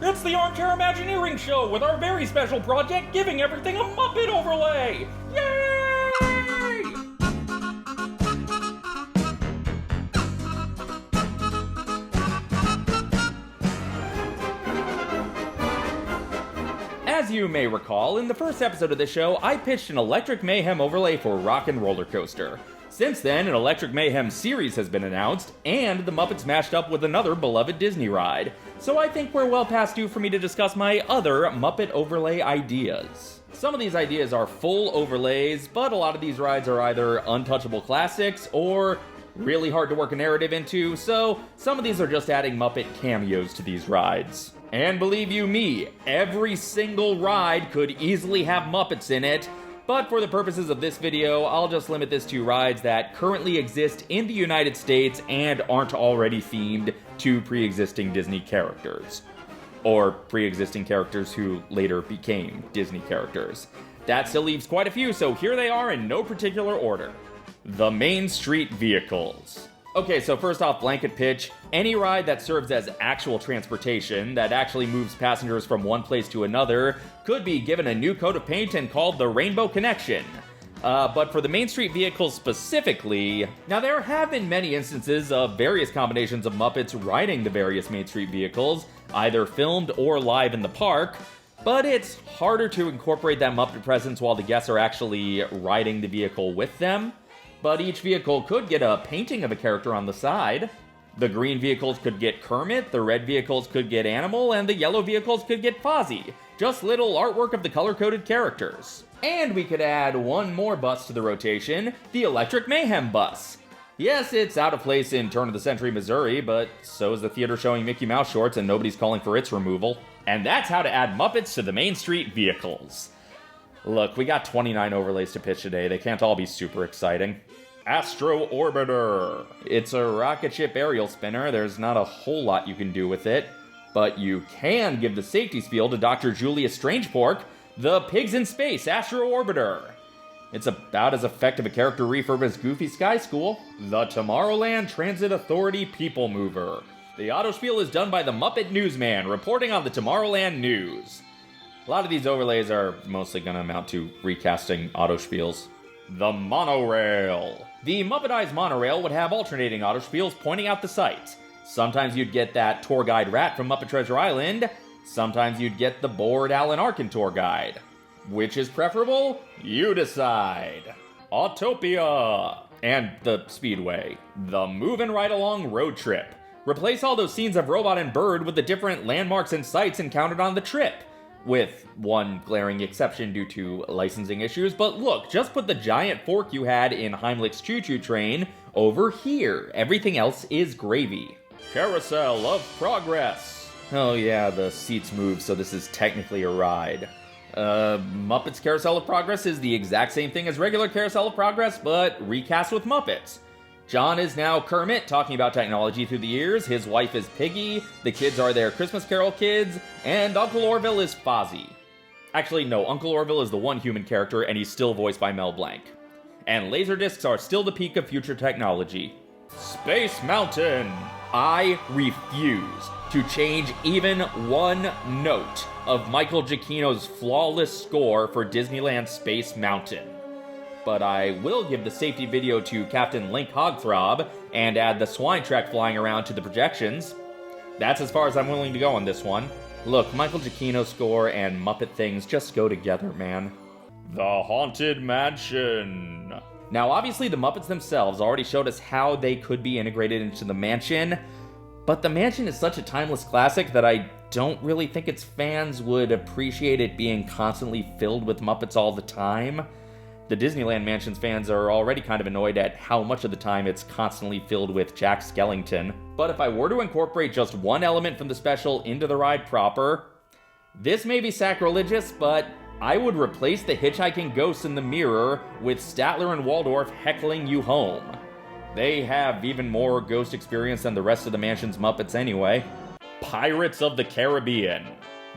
It's the Armchair Imagineering Show with our very special project giving everything a Muppet overlay! Yay! As you may recall, in the first episode of the show, I pitched an Electric Mayhem overlay for Rock and Roller Coaster. Since then, an Electric Mayhem series has been announced, and the Muppets mashed up with another beloved Disney ride. So I think we're well past due for me to discuss my other Muppet overlay ideas. Some of these ideas are full overlays, but a lot of these rides are either untouchable classics or really hard to work a narrative into, so some of these are just adding Muppet cameos to these rides. And believe you me, every single ride could easily have Muppets in it, but for the purposes of this video, I'll just limit this to rides that currently exist in the United States and aren't already themed to pre-existing Disney characters. Or pre-existing characters who later became Disney characters. That still leaves quite a few, so here they are in no particular order. The Main Street Vehicles. Okay, so first off, blanket pitch. Any ride that serves as actual transportation, that actually moves passengers from one place to another, could be given a new coat of paint and called the Rainbow Connection. But for the Main Street Vehicles specifically, now there have been many instances of various combinations of Muppets riding the various Main Street Vehicles, either filmed or live in the park, but it's harder to incorporate that Muppet presence while the guests are actually riding the vehicle with them. But each vehicle could get a painting of a character on the side. The green vehicles could get Kermit, the red vehicles could get Animal, and the yellow vehicles could get Fozzie. Just little artwork of the color-coded characters. And we could add one more bus to the rotation, the Electric Mayhem Bus. Yes, it's out of place in turn-of-the-century Missouri, but so is the theater showing Mickey Mouse shorts and nobody's calling for its removal. And that's how to add Muppets to the Main Street Vehicles. Look, we got 29 overlays to pitch today. They can't all be super exciting. Astro Orbiter. It's a rocket ship aerial spinner. There's not a whole lot you can do with it, but you can give the safety spiel to Dr. Julius Strangepork, the Pigs in Space Astro Orbiter. It's about as effective a character refurb as Goofy Sky School. The Tomorrowland Transit Authority People Mover. The autospiel is done by the Muppet Newsman, reporting on the Tomorrowland news. A lot of these overlays are mostly going to amount to recasting autospiels. The Monorail. The Muppetized monorail would have alternating autospiels pointing out the sights. Sometimes you'd get that tour guide rat from Muppet Treasure Island. Sometimes you'd get the bored Alan Arkin tour guide. Which is preferable? You decide. Autopia. And the Speedway. The Movin' Right Along Road Trip. Replace all those scenes of Robot and Bird with the different landmarks and sights encountered on the trip. With one glaring exception due to licensing issues, but look, just put the giant fork you had in Heimlich's Choo Choo Train over here. Everything else is gravy. Carousel of Progress. Oh yeah, the seats move, so this is technically a ride. Muppets Carousel of Progress is the exact same thing as regular Carousel of Progress, but recast with Muppets. John is now Kermit, talking about technology through the years. His wife is Piggy, the kids are their Christmas Carol kids, and Uncle Orville is Fozzie. Actually, no, Uncle Orville is the one human character, and he's still voiced by Mel Blanc. And Laserdiscs are still the peak of future technology. Space Mountain! I refuse to change even one note of Michael Giacchino's flawless score for Disneyland Space Mountain. But I will give the safety video to Captain Link Hogthrob and add the swine trek flying around to the projections. That's as far as I'm willing to go on this one. Look, Michael Giacchino's score and Muppet things just go together, man. The Haunted Mansion. Now, obviously, the Muppets themselves already showed us how they could be integrated into the mansion, but the mansion is such a timeless classic that I don't really think its fans would appreciate it being constantly filled with Muppets all the time. The Disneyland Mansion's fans are already kind of annoyed at how much of the time it's constantly filled with Jack Skellington. But if I were to incorporate just one element from the special into the ride proper, this may be sacrilegious, but I would replace the hitchhiking ghosts in the mirror with Statler and Waldorf heckling you home. They have even more ghost experience than the rest of the mansion's Muppets anyway. Pirates of the Caribbean.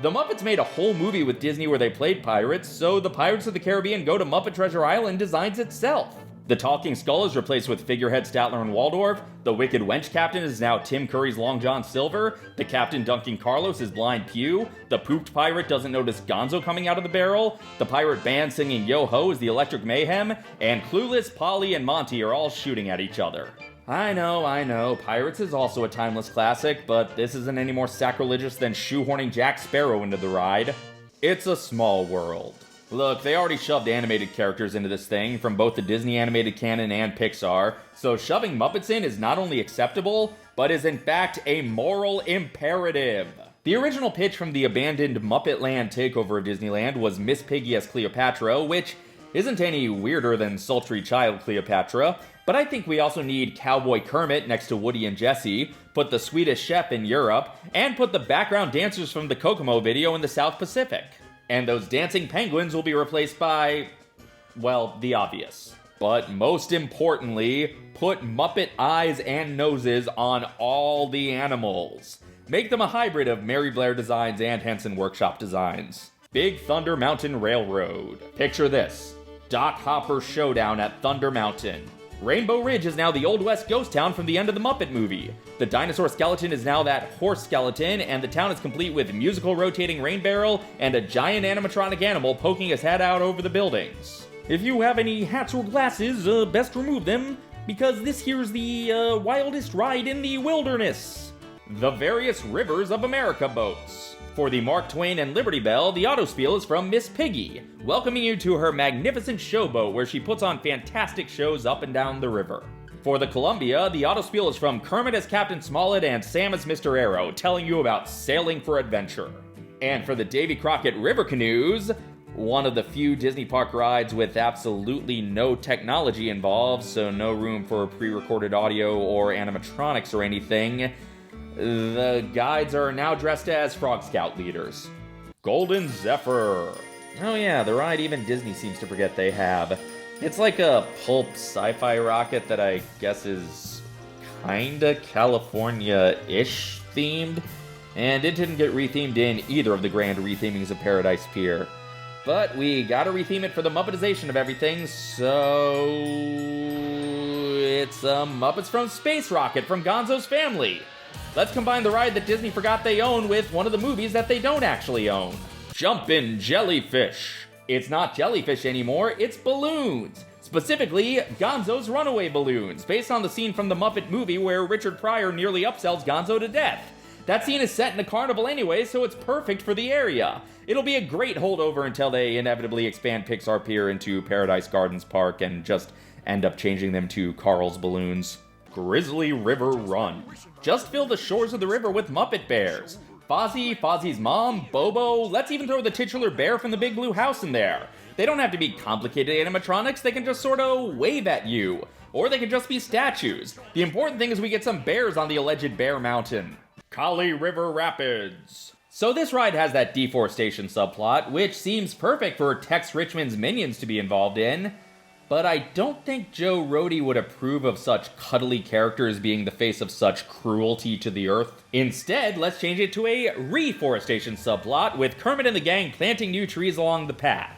The Muppets made a whole movie with Disney where they played pirates, so the Pirates of the Caribbean Go to Muppet Treasure Island designs itself. The Talking Skull is replaced with Figurehead, Statler, and Waldorf. The Wicked Wench Captain is now Tim Curry's Long John Silver. The Captain Duncan Carlos is Blind Pew. The Pooped Pirate doesn't notice Gonzo coming out of the barrel. The pirate band singing Yo Ho is the Electric Mayhem. And Clueless, Polly, and Monty are all shooting at each other. I know, Pirates is also a timeless classic, but this isn't any more sacrilegious than shoehorning Jack Sparrow into the ride. It's a small world. Look, they already shoved animated characters into this thing from both the Disney animated canon and Pixar, so shoving Muppets in is not only acceptable, but is in fact a moral imperative. The original pitch from the abandoned Muppet Land takeover of Disneyland was Miss Piggy as Cleopatra, which isn't any weirder than sultry child Cleopatra, but I think we also need Cowboy Kermit next to Woody and Jesse, put the Swedish Chef in Europe, and put the background dancers from the Kokomo video in the South Pacific. And those dancing penguins will be replaced by, well, the obvious. But most importantly, put Muppet eyes and noses on all the animals. Make them a hybrid of Mary Blair designs and Henson Workshop designs. Big Thunder Mountain Railroad. Picture this. Doc Hopper showdown at Thunder Mountain. Rainbow Ridge is now the Old West ghost town from the end of the Muppet movie. The dinosaur skeleton is now that horse skeleton, and the town is complete with musical rotating rain barrel and a giant animatronic animal poking his head out over the buildings. If you have any hats or glasses, best remove them, because this here's the wildest ride in the wilderness. The various Rivers of America boats. For the Mark Twain and Liberty Bell, the autospiel is from Miss Piggy, welcoming you to her magnificent showboat where she puts on fantastic shows up and down the river. For the Columbia, the autospiel is from Kermit as Captain Smollett and Sam as Mr. Arrow, telling you about sailing for adventure. And for the Davy Crockett River Canoes, one of the few Disney park rides with absolutely no technology involved, so no room for pre-recorded audio or animatronics or anything, the guides are now dressed as Frog Scout leaders. Golden Zephyr. Oh yeah, the ride even Disney seems to forget they have. It's like a pulp sci-fi rocket that I guess is kinda California-ish themed, and it didn't get rethemed in either of the grand rethemings of Paradise Pier. But we gotta retheme it for the Muppetization of everything, so it's Muppets from Space Rocket from Gonzo's Family. Let's combine the ride that Disney forgot they own with one of the movies that they don't actually own. Jumpin' Jellyfish. It's not jellyfish anymore, it's balloons. Specifically, Gonzo's Runaway Balloons, based on the scene from the Muppet movie where Richard Pryor nearly upsells Gonzo to death. That scene is set in a carnival anyway, so it's perfect for the area. It'll be a great holdover until they inevitably expand Pixar Pier into Paradise Gardens Park and just end up changing them to Carl's Balloons. Grizzly River Run. Just fill the shores of the river with Muppet Bears. Fozzie, Fozzie's mom, Bobo, let's even throw the titular bear from the Big Blue House in there. They don't have to be complicated animatronics, they can just sorta wave at you. Or they can just be statues. The important thing is we get some bears on the alleged Bear Mountain. Kali River Rapids. So this ride has that deforestation subplot, which seems perfect for Tex Richmond's minions to be involved in. But I don't think Joe Rohde would approve of such cuddly characters being the face of such cruelty to the earth. Instead, let's change it to a reforestation subplot with Kermit and the gang planting new trees along the path.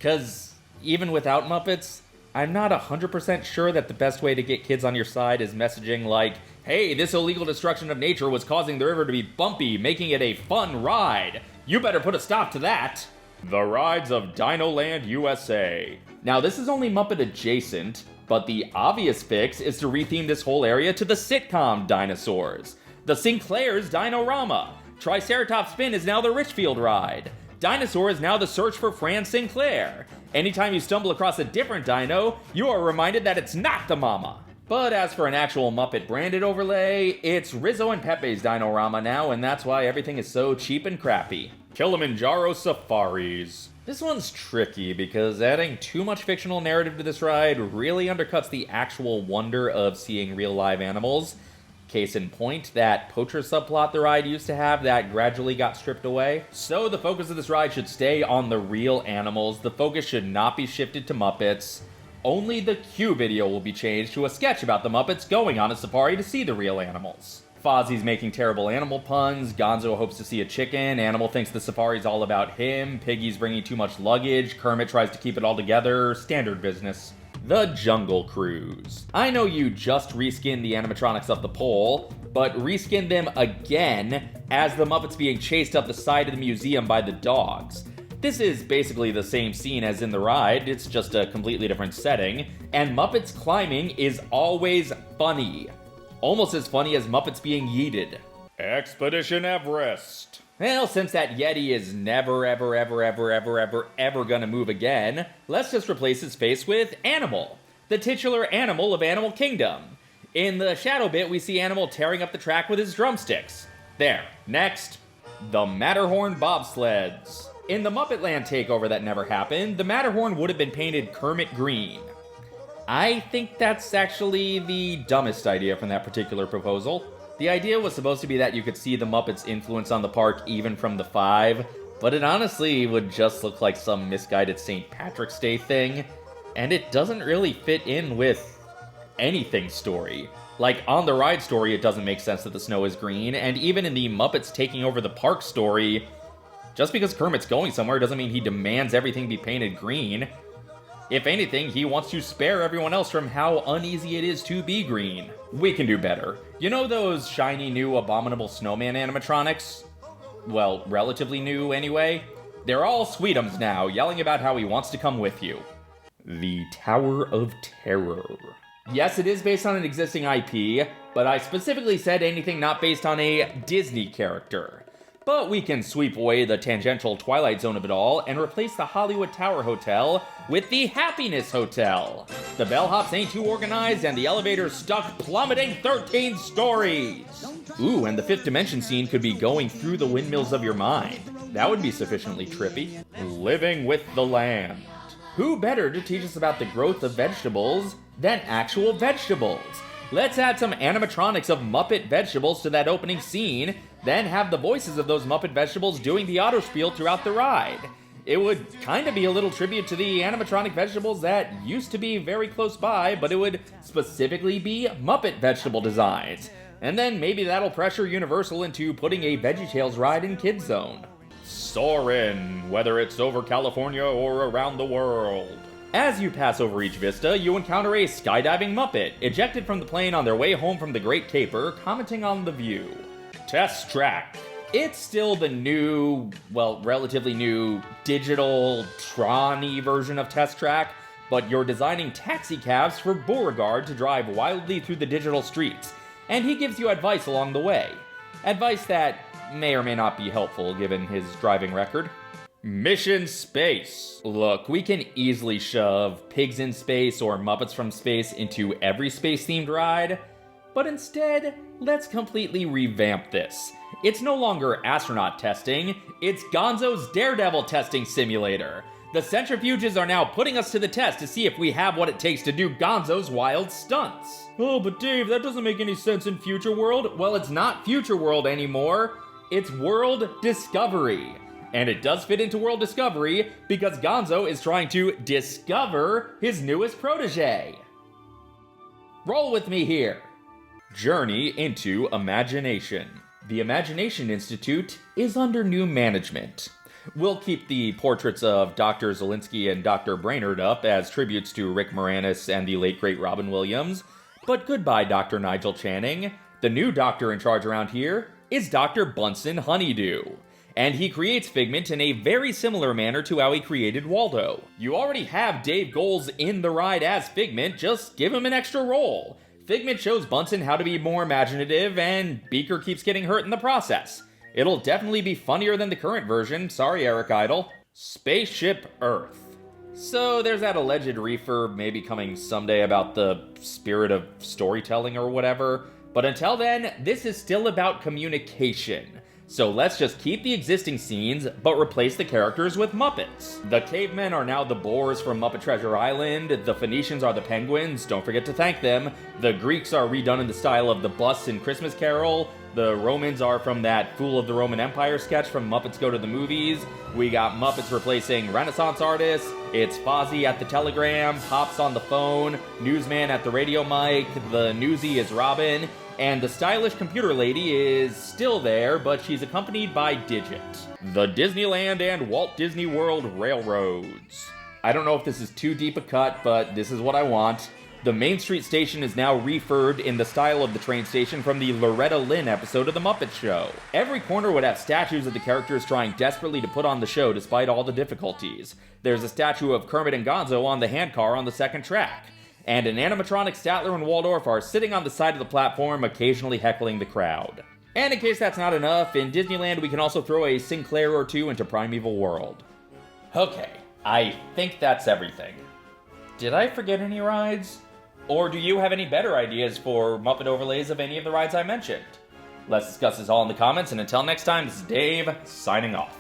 'Cause even without Muppets, I'm not 100% sure that the best way to get kids on your side is messaging like, hey, this illegal destruction of nature was causing the river to be bumpy, making it a fun ride. You better put a stop to that. The Rides of Dino Land USA. Now, this is only Muppet adjacent, but the obvious fix is to retheme this whole area to the sitcom dinosaurs. The Sinclair's Dino-Rama. Triceratops Spin is now the Richfield ride. Dinosaur is now the search for Fran Sinclair. Anytime you stumble across a different dino, you are reminded that it's not the mama. But as for an actual Muppet branded overlay, it's Rizzo and Pepe's Dino-Rama now, and that's why everything is so cheap and crappy. Kilimanjaro Safaris. This one's tricky because adding too much fictional narrative to this ride really undercuts the actual wonder of seeing real live animals. Case in point, that poacher subplot the ride used to have that gradually got stripped away. So the focus of this ride should stay on the real animals. The focus should not be shifted to Muppets. Only the Q video will be changed to a sketch about the Muppets going on a safari to see the real animals. Fozzie's making terrible animal puns, Gonzo hopes to see a chicken, Animal thinks the safari's all about him, Piggy's bringing too much luggage, Kermit tries to keep it all together, standard business. The Jungle Cruise. I know you just reskinned the animatronics of the pole, but reskin them again as the Muppets being chased up the side of the museum by the dogs. This is basically the same scene as in the ride, it's just a completely different setting, and Muppets climbing is always funny. Almost as funny as Muppets being yeeted. Expedition Everest. Well, since that Yeti is never gonna move again, let's just replace his face with Animal, the titular animal of Animal Kingdom. In the shadow bit, we see Animal tearing up the track with his drumsticks. There. Next, the Matterhorn bobsleds. In the Muppet Land takeover that never happened, the Matterhorn would have been painted Kermit green. I think that's actually the dumbest idea from that particular proposal. The idea was supposed to be that you could see the Muppets' influence on the park even from the 5, but it honestly would just look like some misguided St. Patrick's Day thing, and it doesn't really fit in with anything story. Like, on the ride story, it doesn't make sense that the snow is green, and even in the Muppets taking over the park story, just because Kermit's going somewhere doesn't mean he demands everything be painted green. If anything, he wants to spare everyone else from how uneasy it is to be green. We can do better. You know those shiny new Abominable Snowman animatronics? Well, relatively new anyway. They're all Sweetums now, yelling about how he wants to come with you. The Tower of Terror. Yes, it is based on an existing IP, but I specifically said anything not based on a Disney character. But we can sweep away the tangential Twilight Zone of it all and replace the Hollywood Tower Hotel with the Happiness Hotel. The bellhops ain't too organized and the elevator's stuck plummeting 13 stories. Ooh, and the fifth dimension scene could be going through the windmills of your mind. That would be sufficiently trippy. Living with the land. Who better to teach us about the growth of vegetables than actual vegetables? Let's add some animatronics of Muppet vegetables to that opening scene, then have the voices of those Muppet vegetables doing the autospiel throughout the ride. It would kind of be a little tribute to the animatronic vegetables that used to be very close by, but it would specifically be Muppet vegetable designs. And then maybe that'll pressure Universal into putting a VeggieTales ride in Kids Zone. Soarin', whether it's over California or around the world. As you pass over each vista, you encounter a skydiving Muppet, ejected from the plane on their way home from the Great Caper, commenting on the view. Test Track. It's still the new, well, relatively new, digital, Tron-y version of Test Track, but you're designing taxi cabs for Beauregard to drive wildly through the digital streets, and he gives you advice along the way. Advice that may or may not be helpful given his driving record. Mission Space. Look, we can easily shove Pigs in Space or Muppets from Space into every space-themed ride, but instead, let's completely revamp this. It's no longer astronaut testing, it's Gonzo's Daredevil testing simulator. The centrifuges are now putting us to the test to see if we have what it takes to do Gonzo's wild stunts. Oh, but Dave, that doesn't make any sense in Future World. Well, it's not Future World anymore, it's World Discovery. And it does fit into World Discovery because Gonzo is trying to discover his newest protege. Roll with me here. Journey into Imagination. The Imagination Institute is under new management. We'll keep the portraits of Dr. Zelinsky and Dr. Brainerd up as tributes to Rick Moranis and the late great Robin Williams, but goodbye Dr. Nigel Channing. The new doctor in charge around here is Dr. Bunsen Honeydew. And he creates Figment in a very similar manner to how he created Waldo. You already have Dave Goelz in the ride as Figment, just give him an extra role. Figment shows Bunsen how to be more imaginative, and Beaker keeps getting hurt in the process. It'll definitely be funnier than the current version, sorry Eric Idle. Spaceship Earth. So there's that alleged reefer maybe coming someday about the spirit of storytelling or whatever, but until then, this is still about communication. So let's just keep the existing scenes, but replace the characters with Muppets. The cavemen are now the boars from Muppet Treasure Island, the Phoenicians are the penguins, don't forget to thank them, the Greeks are redone in the style of the bus in Christmas Carol, the Romans are from that Fool of the Roman Empire sketch from Muppets Go to the Movies, we got Muppets replacing Renaissance artists, it's Fozzie at the telegram, Pops on the phone, Newsman at the radio mic, the Newsy is Robin, and the stylish computer lady is still there, but she's accompanied by Digit. The Disneyland and Walt Disney World Railroads. I don't know if this is too deep a cut, but this is what I want. The Main Street station is now refurbed in the style of the train station from the Loretta Lynn episode of The Muppet Show. Every corner would have statues of the characters trying desperately to put on the show despite all the difficulties. There's a statue of Kermit and Gonzo on the handcar on the second track. And an animatronic Statler and Waldorf are sitting on the side of the platform, occasionally heckling the crowd. And in case that's not enough, in Disneyland we can also throw a Sinclair or two into Primeval World. Okay, I think that's everything. Did I forget any rides? Or do you have any better ideas for Muppet overlays of any of the rides I mentioned? Let's discuss this all in the comments, and until next time, this is Dave, signing off.